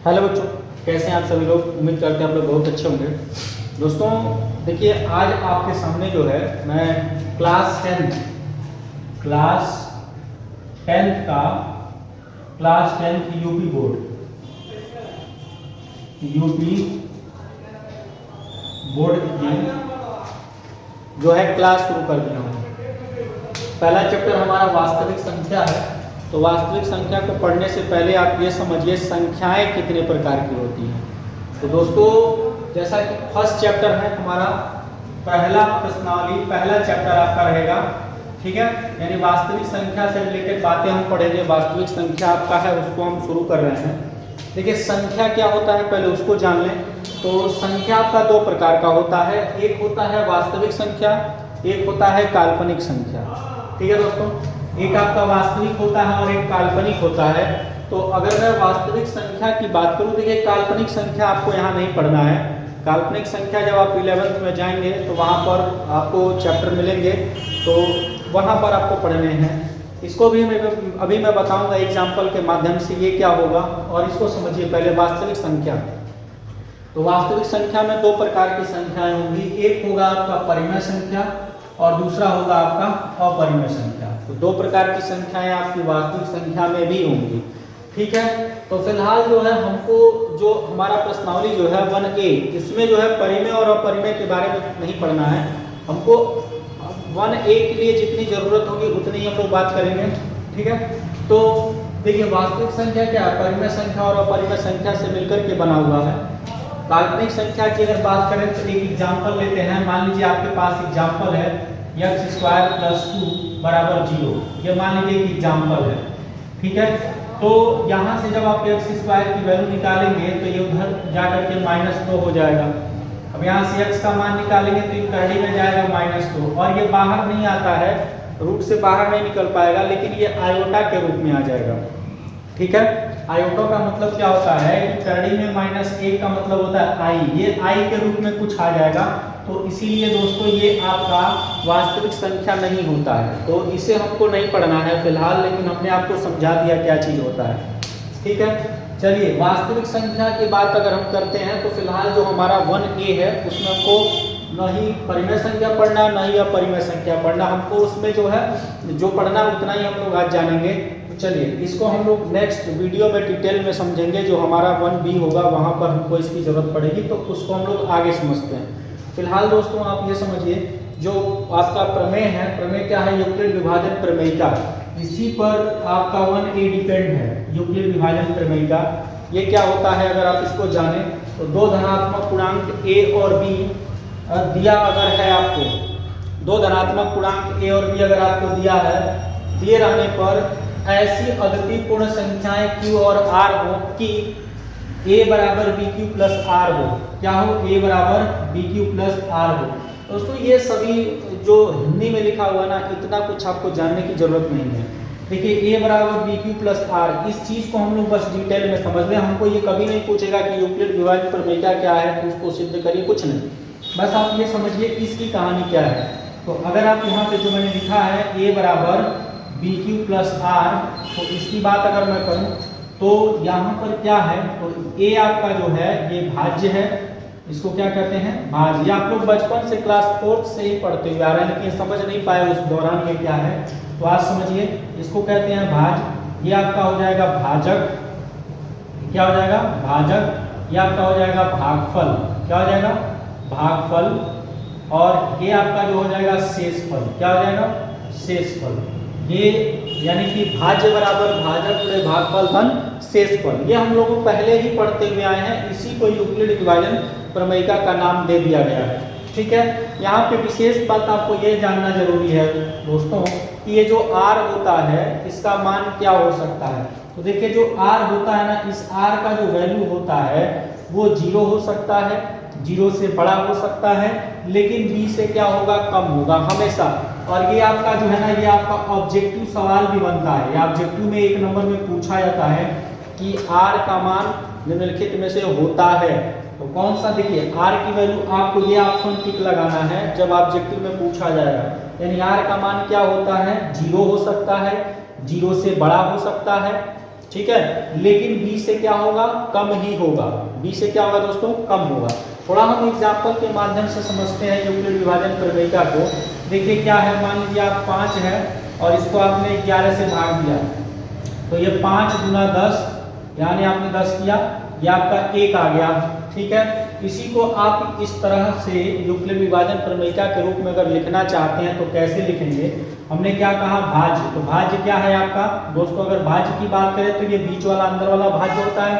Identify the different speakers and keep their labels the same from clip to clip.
Speaker 1: Hello बच्चों, कैसे हैं आप सभी लोग। उम्मीद करते हैं आप लोग बहुत अच्छे होंगे। दोस्तों देखिए, आज आपके सामने जो है मैं क्लास टेंथ यूपी बोर्ड की जो है क्लास शुरू कर दिया हूँ। पहला चैप्टर हमारा वास्तविक संख्या है। तो वास्तविक संख्या को पढ़ने से पहले आप ये समझिए संख्याएं कितने प्रकार की होती हैं। तो दोस्तों, जैसा कि फर्स्ट चैप्टर है हमारा, पहला प्रश्नावली, पहला चैप्टर आपका रहेगा, ठीक है। यानी वास्तविक संख्या से रिलेटेड बातें हम पढ़ेंगे। वास्तविक संख्या आपका है, उसको हम शुरू कर रहे हैं। देखिए, संख्या क्या होता है पहले उसको जान लें। तो संख्या आपका दो प्रकार का होता है, एक होता है वास्तविक संख्या, एक होता है काल्पनिक संख्या। ठीक है दोस्तों, एक आपका वास्तविक होता है और एक काल्पनिक होता है। तो अगर मैं वास्तविक संख्या की बात करूं, देखिए काल्पनिक संख्या आपको यहाँ नहीं पढ़ना है। काल्पनिक संख्या जब आप 11th में जाएंगे तो वहाँ पर आपको चैप्टर मिलेंगे, तो वहाँ पर आपको पढ़ने हैं। इसको भी अभी मैं बताऊंगा एग्जाम्पल के माध्यम से ये क्या होगा, और इसको समझिए पहले वास्तविक संख्या। तो वास्तविक संख्या में दो प्रकार की संख्याएं होंगी, एक होगा आपका परिमेय संख्या और दूसरा होगा आपका अपरिमेय संख्या। तो दो प्रकार की संख्याएं आपकी वास्तविक संख्या में भी होंगी, ठीक है। तो फिलहाल जो है हमको जो हमारा प्रश्नावली जो है 1A, इसमें जो है परिमेय और अपरिमेय के बारे में नहीं पढ़ना है हमको। 1A के लिए जितनी जरूरत होगी उतनी ही हम लोग बात करेंगे, ठीक है। तो देखिए, वास्तविक संख्या क्या है, परिमेय संख्या और अपरिमेय संख्या से मिलकर के बना हुआ है। काल्पनिक संख्या की अगर बात करें तो एक एग्जाम्पल लेते हैं। मान लीजिए आपके पास एग्जाम्पल है x² + 2 = 0। ये मान लीजिए एक एग्जाम्पल है, ठीक है। तो यहाँ से जब आप x² की वैल्यू निकालेंगे तो ये उधर जाकर के -2 हो जाएगा। अब यहाँ से x का मान निकालेंगे तो ये करड़ी में जाएगा -2, और ये बाहर नहीं आता है, रूट से बाहर नहीं निकल पाएगा, लेकिन ये आयोटा के रूप में आ जाएगा, ठीक है। आयोटा का मतलब क्या होता है कि करड़ी में -1 का मतलब होता है i, ये i के रूप में कुछ आ जाएगा। तो इसीलिए दोस्तों ये आपका वास्तविक संख्या नहीं होता है, तो इसे हमको नहीं पढ़ना है फिलहाल, लेकिन हमने आपको समझा दिया क्या चीज़ होता है, ठीक है। चलिए, वास्तविक संख्या की बात अगर हम करते हैं तो फिलहाल जो हमारा 1A है उसमें हमको न ही परिमेय संख्या पढ़ना, न ही अपरिमेय संख्या पढ़ना। हमको उसमें जो है जो पढ़ना उतना ही हम लोग आज जानेंगे। तो चलिए, इसको हम लोग नेक्स्ट वीडियो में डिटेल में समझेंगे। जो हमारा 1B होगा वहाँ पर हमको इसकी ज़रूरत पड़ेगी, तो उसको हम लोग आगे समझते हैं। फिलहाल दोस्तों आप ये समझिए, जो आपका प्रमेय है, प्रमेय क्या है, यूक्लिड विभाजन प्रमेयिका, इसी पर आपका 1A डिपेंड है, यूक्लिड विभाजन प्रमेयिका। ये क्या होता है अगर आप इसको जानें तो दो धनात्मक पूर्णांक A और B दिया अगर है आपको, दो धनात्मक पूर्णांक A और B अगर आपको दिया है, दिए रहने पर ऐसी अद्वितीयपूर्ण संख्याएं Q और R हो कि A = BQ + R हो। क्या हो, A = BQ + R हो। दोस्तों ये सभी जो हिंदी में लिखा हुआ ना, इतना कुछ आपको जानने की जरूरत नहीं है। देखिए, A = BQ + R, इस चीज को हम लोग बस डिटेल में समझ लें। हमको ये कभी नहीं पूछेगा कि यूक्लिड विभाजन प्रमेयिका क्या है, तो उसको सिद्ध करिए, कुछ नहीं। बस आप ये समझिए इसकी कहानी क्या है। तो अगर आप यहाँ पे जो मैंने लिखा है A = BQ + R, तो इसकी बात अगर मैं करूँ तो यहाँ पर क्या है, तो A आपका जो है ये भाज्य है, इसको क्या कहते हैं, भाज्य। आप लोग बचपन से क्लास 4th से ही पढ़ते हुए आ रहे हैं, लेकिन समझ नहीं पाए उस दौरान ये क्या है। तो आज समझिए, इसको कहते हैं भाज्य। ये आपका हो जाएगा भाजक, क्या हो जाएगा, भाजक। ये आपका हो जाएगा भागफल, क्या हो जाएगा, भागफल। और ये आपका जो हो जाएगा शेषफल, क्या हो जाएगा, शेषफल। ये यानी कि भाज्य बराबर भाजक + भागफल धन शेषफल, ये हम लोग पहले ही पढ़ते हुए आए हैं। इसी को यूक्लिड विभाजन प्रमेयिका का नाम दे दिया गया है, ठीक है। यहाँ पे विशेष बात आपको ये जानना जरूरी है दोस्तों कि ये जो R होता है इसका मान क्या हो सकता है। तो देखिए, जो R होता है ना, इस R का जो वैल्यू होता है वो 0 हो सकता है, 0 से बड़ा हो सकता है, लेकिन B से क्या होगा, कम होगा हमेशा। और ये आपका जो है ना, ये आपका ऑब्जेक्टिव सवाल भी बनता है। ये ऑब्जेक्टिव में 1 नंबर में पूछा जाता है कि R का मान निम्नलिखित में से होता है तो कौन सा। देखिए, R की वैल्यू आपको ये ऑप्शन टिक लगाना है जब ऑब्जेक्टिव में पूछा जाएगा। यानी R का मान क्या होता है, 0 हो सकता है, 0 से बड़ा हो सकता है, ठीक है, लेकिन b से क्या होगा, कम ही होगा। b से क्या होगा दोस्तों, कम होगा। थोड़ा हम एग्जाम्पल के माध्यम से समझते हैं यूक्लिड विभाजन प्रमेयिका को। देखिए क्या है, मान लीजिए आप 5 है और इसको आपने 11 से भाग दिया, तो ये 5 गुना 10, यानी आपने 10 किया, ये आपका 1 आ गया। ठीक है, इसी को आप इस तरह से यूक्लिड विभाजन प्रमेयिका के रूप में अगर लिखना चाहते हैं तो कैसे लिखेंगे। हमने क्या कहा, भाज्य। तो भाज्य क्या है आपका दोस्तों, अगर भाज्य की बात करें तो ये बीच वाला अंदर वाला भाज्य होता है।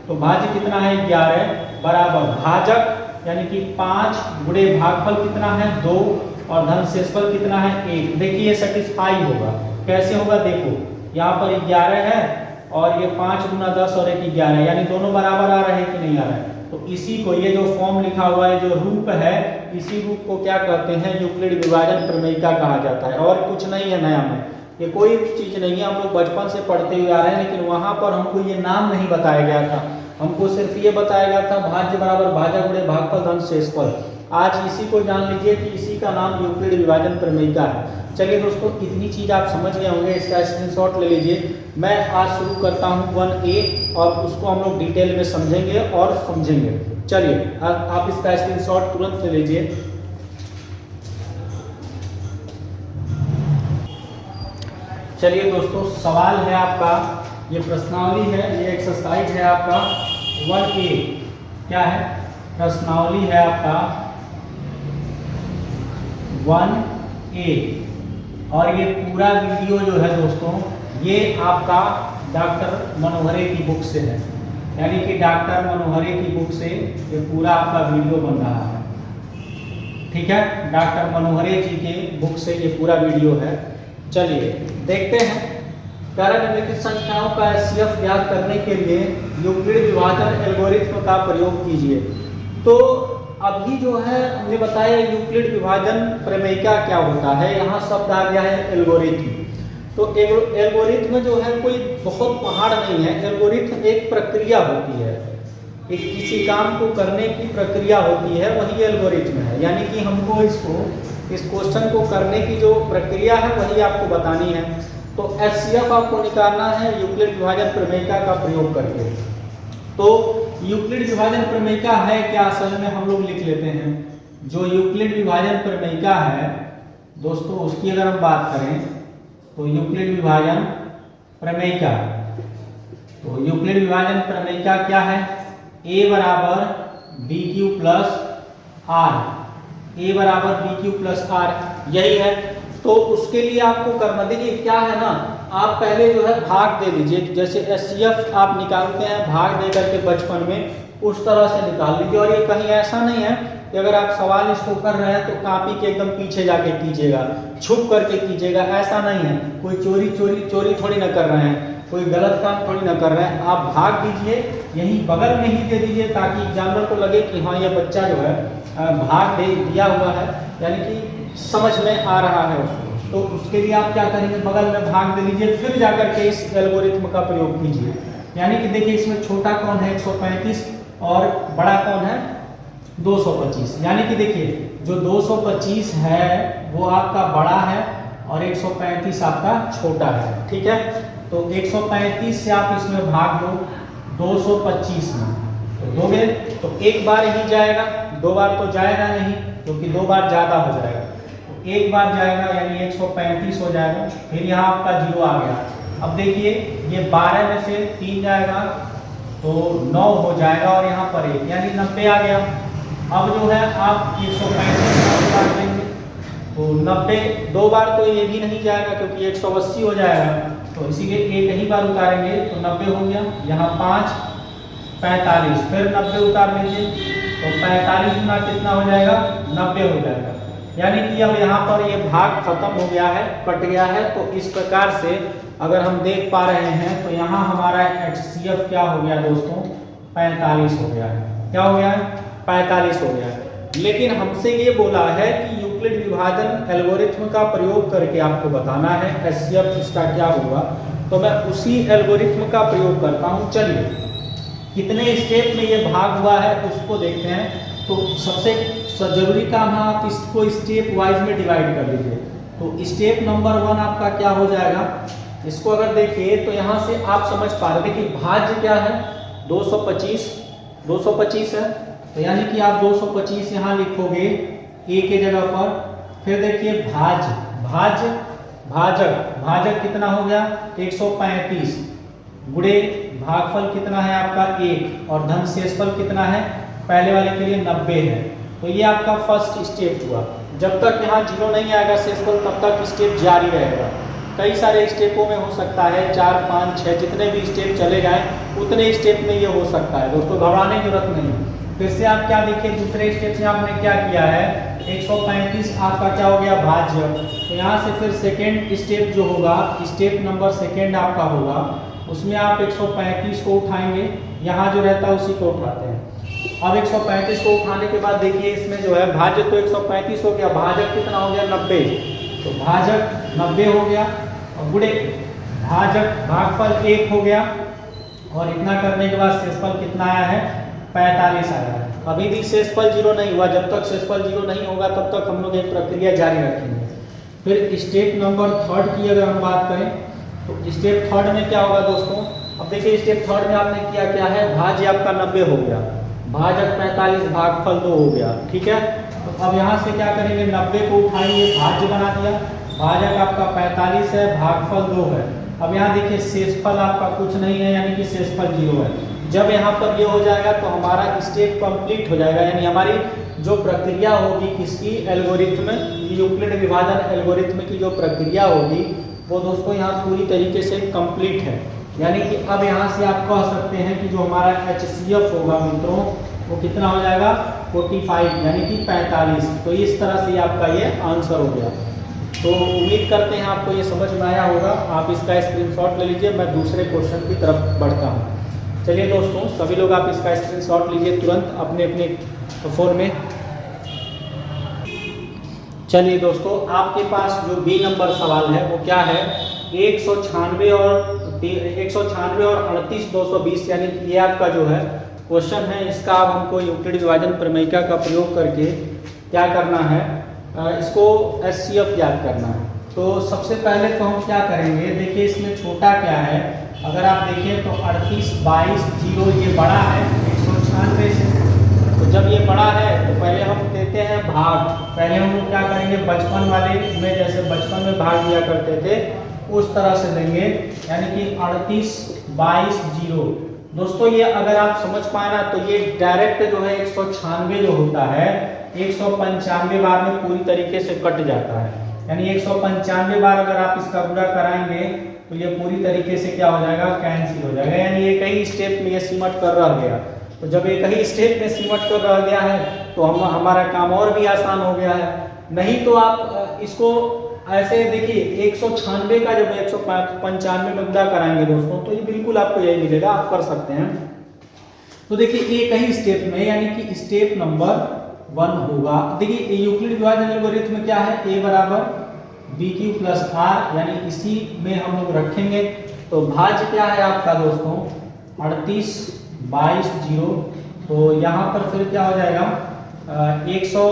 Speaker 1: तो भाज्य कितना है, 11 बराबर भाजक यानी कि 5 गुणे भागफल कितना है, 2 और धन शेषफल कितना है, 1। देखिए ये सेटिस्फाई होगा। कैसे होगा, देखो यहाँ पर 11 है और ये 5 गुना 10 और 1 11, यानी दोनों बराबर आ रहे हैं कि नहीं आ रहे हैं। तो इसी को, ये जो फॉर्म लिखा हुआ है, जो रूप है, इसी रूप को क्या कहते हैं, यूक्लिड विभाजन प्रमेयिका कहा जाता है। और कुछ नहीं है नया में, ये कोई चीज नहीं है, हम लोग बचपन से पढ़ते हुए आ रहे हैं, लेकिन वहां पर हमको ये नाम नहीं बताया गया था। हमको सिर्फ ये बताया गया था भाज्य बराबर भाजक गुणे भागफल धन शेषफल। आज इसी को जान लीजिए कि इसी का नाम यूक्लिड विभाजन प्रमेयिका है। चलिए दोस्तों, इतनी चीज आप समझ गए होंगे, इसका स्क्रीनशॉट ले लीजिए। मैं आज शुरू करता हूँ 1A और उसको हम लोग डिटेल में समझेंगे और समझेंगे। चलिए आप इसका स्क्रीनशॉट तुरंत ले लीजिए। चलिए दोस्तों, सवाल है आपका, ये प्रश्नावली है, ये एक्सरसाइज है आपका 1A। क्या है, प्रश्नावली है आपका 1A। और ये पूरा वीडियो जो है दोस्तों, ये आपका डॉक्टर मनोहरे की बुक से है, यानी कि डॉक्टर मनोहरे की बुक से ये पूरा आपका वीडियो बन रहा है। ठीक है, डॉक्टर मनोहरे जी के बुक से ये पूरा वीडियो है। चलिए देखते हैं, कारण निम्नलिखित संख्याओं का एचसीएफ ज्ञात करने के लिए यूक्लिड विभाजन एल्गोरिथ्म का प्रयोग कीजिए। तो अभी जो है हमने बताया यूक्लिड विभाजन प्रमेयिका क्या होता है, यहाँ शब्द आ गया है एल्गोरिथ्म। तो एल्गोरिथ्म जो है कोई बहुत पहाड़ नहीं है, एल्गोरिथ्म एक प्रक्रिया होती है, एक किसी काम को करने की प्रक्रिया होती है, वही एल्गोरिथ्म है। यानी कि हमको इस क्वेश्चन को करने की जो प्रक्रिया है वही आपको बतानी है। तो एचसीएफ आपको निकालना है यूक्लिड विभाजन प्रमेयिका का प्रयोग करके। तो यूक्लिड विभाजन प्रमेयिका है क्या, असल में हम लोग लिख लेते हैं। जो यूक्लिड विभाजन प्रमेयिका है दोस्तों, उसकी अगर हम बात करें तो यूक्लिड विभाजन प्रमेयिका, तो यूक्लिड विभाजन प्रमेयिका क्या है, a बराबर बी क्यू प्लस आर, ए बराबर बी क्यू प्लस आर, यही है। तो उसके लिए आपको करना, देखिए क्या है ना, आप पहले जो है भाग दे लीजिए। जैसे एचसीएफ आप निकालते हैं भाग दे करके बचपन में, उस तरह से निकाल लीजिए। और ये कहीं ऐसा नहीं है कि अगर आप सवाल इसको कर रहे हैं तो कॉपी के एकदम पीछे जाके कीजिएगा, छुप करके कीजिएगा, ऐसा नहीं है। कोई चोरी थोड़ी ना कर रहे हैं, कोई गलत काम थोड़ी ना कर रहे हैं। आप भाग दीजिए, यही बगल में ही दे दीजिए, ताकि एग्जामिनर को लगे कि हाँ ये बच्चा जो है भाग दे दिया हुआ है, यानी कि समझ में आ रहा है उसको। तो उसके लिए आप क्या करेंगे, बगल में भाग दे लीजिए, फिर जाकर के इस एल्गोरिथ्म का प्रयोग कीजिए। यानी कि देखिए इसमें छोटा कौन है 135 और बड़ा कौन है 225। यानी कि देखिए जो 225 है वो आपका बड़ा है और 135 आपका छोटा है। ठीक है, तो 135 से आप इसमें भाग दो 225 में, तो दोगे तो एक बार ही जाएगा, दो बार तो जाएगा नहीं, क्योंकि दो बार ज़्यादा हो जाएगा। तो एक बार जाएगा यानी 135 हो जाएगा, फिर यहाँ आपका 0 आ गया। अब देखिए ये 12 में से 3 जाएगा तो 9 हो जाएगा और यहाँ पर 1 यानी 90 आ गया। अब जो है आप 135 काट लेंगे तो 90, दो बार तो ये भी नहीं जाएगा क्योंकि 180 हो जाएगा, तो इसीलिए एक ही बार उतारेंगे तो 90 हो गया। यहाँ 5 45, फिर 90 उतार लीजिए तो 45 गुना कितना हो जाएगा 90 हो जाएगा। यानी कि अब यहाँ पर ये भाग खत्म हो गया है, कट गया है। तो इस प्रकार से अगर हम देख पा रहे हैं तो यहाँ हमारा HCF क्या हो गया दोस्तों 45 हो गया है। क्या हो गया है 45 हो गया है। लेकिन हमसे ये बोला है कि यूक्लिड विभाजन एल्गोरिथ्म का प्रयोग करके आपको बताना है HCF इसका क्या होगा, तो मैं उसी एल्गोरिथ्म का प्रयोग करता हूँ। चलिए कितने स्टेप में ये भाग हुआ है उसको देखते हैं। तो सबसे जरूरी काम है आप इसको स्टेप वाइज में डिवाइड कर लीजिए। तो स्टेप नंबर 1 आपका क्या हो जाएगा, इसको अगर देखिए तो यहाँ से आप समझ पा रहे हैं कि भाज्य क्या है 225 है, तो यानी कि आप 225 यहाँ लिखोगे ए के जगह पर। फिर देखिए भाजक कितना हो गया 135 गुणे भागफल कितना है आपका 1 और धन शेषफल कितना है पहले वाले के लिए 90 है। तो ये आपका फर्स्ट स्टेप हुआ। जब तक यहाँ 0 नहीं आएगा शेषफल तब तक स्टेप जारी रहेगा। कई सारे स्टेपों में हो सकता है 4, 5, 6 जितने भी स्टेप चले जाएं उतने स्टेप में ये हो सकता है दोस्तों, घबराने की जरूरत नहीं। फिर से आप क्या देखिए दूसरे स्टेप में आपने क्या किया है 135 आपका क्या हो गया भाज्य। तो यहाँ से फिर सेकेंड स्टेप जो होगा स्टेप नंबर सेकेंड आपका होगा, उसमें आप 135 को उठाएंगे, यहाँ जो रहता है उसी को उठाते हैं। अब 135 को उठाने के बाद देखिए इसमें जो है भाज्य तो 135 हो गया, भाजक कितना हो गया 90, तो भाजक 90 हो गया और गुणे भाजक भागफल 1 हो गया और इतना करने के बाद शेषफल कितना आया है 45 आया है। अभी भी शेषफल 0 नहीं हुआ, जब तक शेषफल 0 नहीं होगा तब तक हम लोग एक प्रक्रिया जारी रखेंगे। फिर स्टेप नंबर थर्ड की अगर हम बात करें तो स्टेप थर्ड में क्या होगा दोस्तों, अब देखिए स्टेप थर्ड में आपने किया क्या है भाज्य आपका 90 हो गया, भाजक 45 भागफल 2 हो गया, ठीक है। तो अब यहाँ से क्या करेंगे 90 को उठाएंगे भाज्य बना दिया, भाजक आपका 45 है भागफल 2 है। अब यहाँ देखिए शेषफल आपका कुछ नहीं है यानी कि शेषफल 0 है। जब यहाँ पर ये हो जाएगा तो हमारा स्टेप कंप्लीट हो जाएगा, यानी हमारी जो प्रक्रिया होगी किसकी एल्गोरिथम यूक्लिड विभाजन एल्गोरिथम की जो प्रक्रिया होगी वो दोस्तों यहाँ पूरी तरीके से कंप्लीट है। यानी कि अब यहाँ से आप कह सकते हैं कि जो हमारा HCF होगा मित्रों वो कितना हो जाएगा 45 यानी कि 45। तो इस तरह से आपका ये आंसर हो गया। तो उम्मीद करते हैं आपको ये समझ में आया होगा। आप इसका स्क्रीनशॉट ले लीजिए, मैं दूसरे क्वेश्चन की तरफ बढ़ता हूँ। चलिए दोस्तों सभी लोग आप इसका स्क्रीनशॉट लीजिए तुरंत अपने अपने फ़ोन में। चलिए दोस्तों आपके पास जो बी नंबर सवाल है वो क्या है 196 और 38 यानी कि ये आपका जो है क्वेश्चन है। इसका अब हमको यूक्लिड विभाजन प्रमेयिका का प्रयोग करके क्या करना है, इसको HCF ज्ञात करना है। तो सबसे पहले तो हम क्या करेंगे, देखिए इसमें छोटा क्या है, अगर आप देखें तो 38, 22, 0 ये बड़ा है 196 से। तो जब ये बड़ा है तो पहले हम देते हैं भाग। पहले हम लोग क्या करेंगे बचपन वाले में जैसे बचपन में भाग दिया करते थे उस तरह से देंगे, यानी कि 38, 22, 0। दोस्तों ये अगर आप समझ पाए ना तो ये डायरेक्ट जो है 196 जो होता है 195 बार में पूरी तरीके से कट जाता है। यानी 195 बार अगर आप इसका गुणा कराएंगे तो ये पूरी तरीके से क्या हो जाएगा कैंसिल हो जाएगा। यानी एक ही स्टेप में ये सिमट कर रह गया। तो जब एक ही स्टेप में सिमट कर रह गया है तो हमारा काम और भी आसान हो गया है। नहीं तो आप इसको ऐसे देखिए 196 का जब 195 में गुणा कराएंगे दोस्तों तो ये बिल्कुल आपको यही मिलेगा, आप कर सकते हैं। तो देखिए एक ही स्टेप में यानी कि स्टेप नंबर 1 होगा। देखिए यूक्लिड विभाजन एल्गोरिथम क्या है a बराबर bq प्लस r, यानी इसी में हम लोग रखेंगे। तो भाज्य क्या है आपका दोस्तों 38, 22, 0। तो यहाँ पर फिर क्या हो जाएगा 100,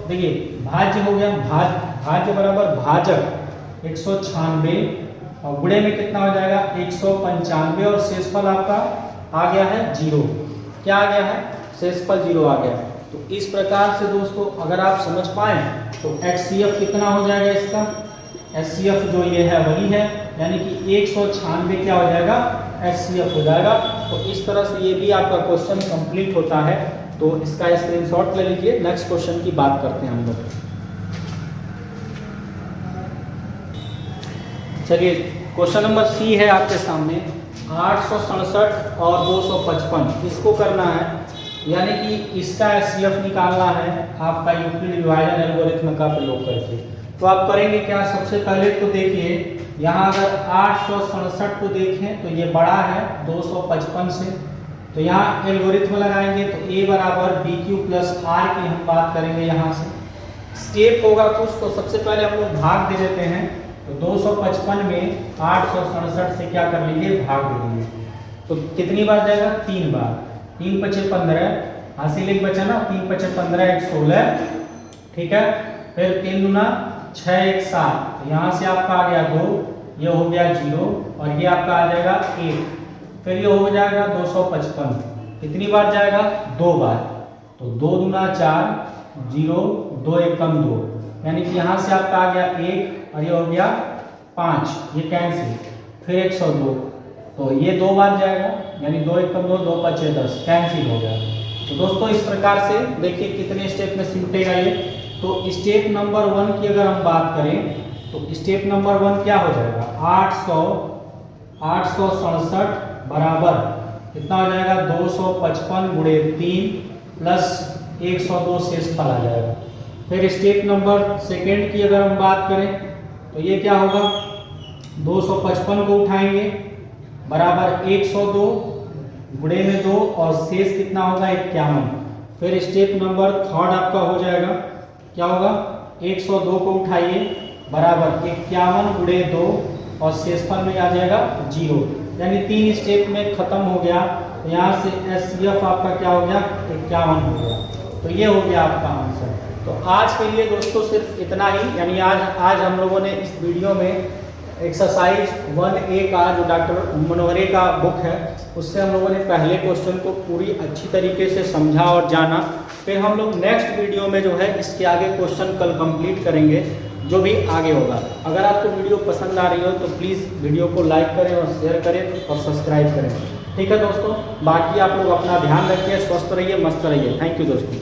Speaker 1: देखिए भाज्य हो गया भाज्य बराबर भाजक 196 और गुणे में कितना हो जाएगा 195 और शेषफल आपका आ गया है 0। क्या आ गया है शेषफल 0 आ गया। तो इस प्रकार से दोस्तों अगर आप समझ पाए तो HCF कितना हो जाएगा इसका, HCF जो ये है वही है, यानी कि 196 क्या हो जाएगा HCF हो जाएगा। तो इस तरह से ये भी आपका क्वेश्चन कंप्लीट होता है। तो इसका स्क्रीनशॉट ले लीजिए। नेक्स्ट क्वेश्चन की बात करते हैं हम लोग। चलिए क्वेश्चन नंबर सी है आपके सामने 867 और 255 इसको करना है, यानी कि इसका HCF निकालना है आपका यूक्लिड विभाजन एल्गोरिथम का प्रयोग करके। तो आप करेंगे क्या, सबसे पहले तो देखिए यहाँ अगर 867 को देखें तो ये बड़ा है 255 से। तो यहाँ एल्गोरिथम लगाएंगे तो a बराबर bq प्लस r की हम बात करेंगे। यहाँ से स्टेप होगा कुछ, तो सबसे पहले हम लोग भाग दे देते हैं। तो 255 में 867 से क्या कर लीजिए भाग दे दीजिए। तो कितनी बार जाएगा 3 बार, 3 पचे 15, हासिल एक बचा ना, 3 पचे 15 1 16, ठीक है। फिर 3 दूना 6 1 7, यहाँ से आपका आ गया 2, ये हो गया 0 और ये आपका आ जाएगा 1, फिर ये हो जाएगा 255, कितनी बार जाएगा? 2 बार, तो 2 दूना 4, 0, 2 एकम 2, यानी कि यहाँ से आपका आ गया 1 और ये हो गया 5, ये कैंसिल, फिर 102, तो ये 2 बार जाएगा, यानी 2 एकम 2, 2 पचे 10, कैंसिल हो गया। तो दोस्तों इस प्रकार से देखिए कितने स्टेप में सिमटेगा ये। तो स्टेप नंबर 1 की अगर हम बात करें तो स्टेप नंबर 1 क्या हो जाएगा? 867 बराबर कितना हो जाएगा? 255 गुणे 3 प्लस 102 शेषफल आ जाएगा। फिर स्टेप नंबर 2 की अगर हम बात करें तो ये क्या होगा? 255 को उठाएंगे बराबर 102 गुणे में 2 और शेष कितना होगा? 51। फिर स्टेप नंबर 3 आपका हो जाएगा, क्या होगा? 102 को उठाइए बराबर 51 गुणे 2 और शेषफल में आ जाएगा 0, यानी 3 स्टेप में खत्म हो गया। तो यहाँ से SCF आपका क्या हो गया? 51 हो गया। तो ये हो गया आपका आंसर। तो आज के लिए दोस्तों सिर्फ इतना ही, यानी आज हम लोगों ने इस वीडियो में एक्सरसाइज 1A का जो डॉक्टर मनोहरे का बुक है उससे हम लोगों ने पहले क्वेश्चन को पूरी अच्छी तरीके से समझा और जाना। फिर हम लोग नेक्स्ट वीडियो में जो है इसके आगे क्वेश्चन कल कंप्लीट करेंगे जो भी आगे होगा। अगर आपको वीडियो पसंद आ रही हो तो प्लीज़ वीडियो को लाइक करें और शेयर करें और सब्सक्राइब करें। ठीक है दोस्तों, बाकी आप लोग अपना ध्यान रखिए, स्वस्थ रहिए, मस्त रहिए। थैंक यू दोस्तों।